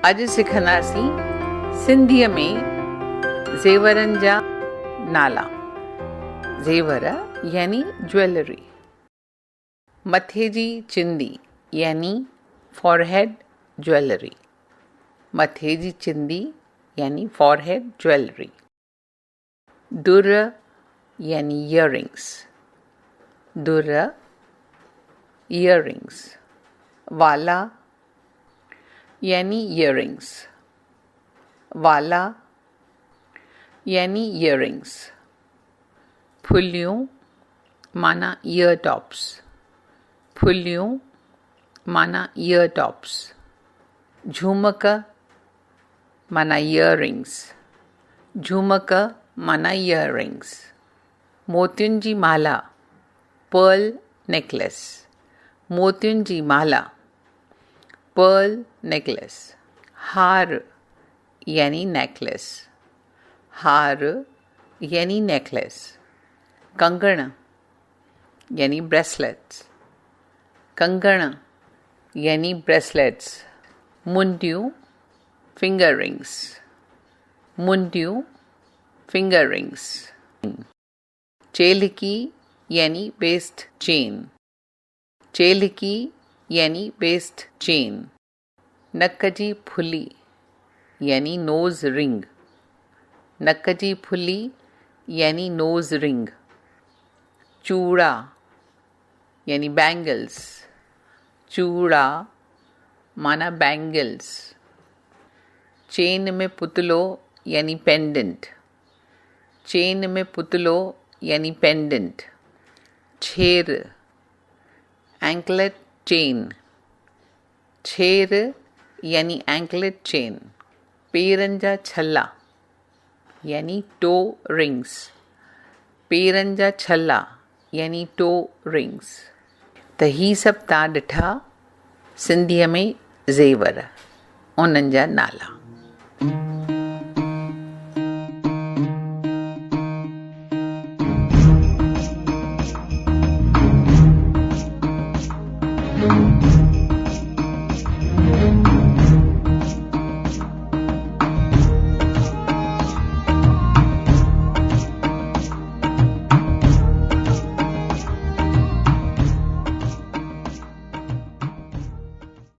अॼु सिखंदासीं सिंधीअ में ज़ेवरनि जा नाला। ज़ेवर यानी ज्वेलरी। मथे जी चिंदी यानी फॉरहेड ज्वेलरी। मथे जी चिंदी यानी फॉरहेड ज्वेलरी। दुर यानी इयररिंग्स। दुर इयररिंग्स। वाला यानी इयररिंग्स। वाला यानी इयररिंग्स। फुलियूं माना ईयर टॉप्स। फुलियूं माना ईयर टॉप्स। झुमक माना इयररिंग्स। झुमक माना इयररिंग्स। मोतियुनि जी माला पर्ल नेकलेस। मोतियुनि जी माला पर्ल नेकलेस। हार यानी नेकलेस। हार यानी नेकलेस। कंगण यानी ब्रेसलेट्स। कंगण यानी ब्रेसलेट्स। मुंडियूं फिंगर रिंग्स। मुंडियूं फिंगर रिंग्स। चेलकी यानी वेस्ट चेन। चेलकी यानी वेस्ट चेन। नक जी फुली यानी नोज़ रिंग। नक जी फुली यानी नोज़ रिंग। चूड़ा यानी बैंगल्स। चूड़ा माना बैंगल्स। चेन में पुतलो यानी पेंडेंट। चेन में पुतलो यानी पेंडेंट। छेर एंकलेट चेन। छेर यानी एंकलेट चेन। पेरनि जा छल्ला यानी टो रिंग्स। पेरनि जा छल्ला यानी टो रिंग्स। त ही सभु तव्हां ॾिठा सिंधीअ में ज़ेवर, उन्हनि जा नाला।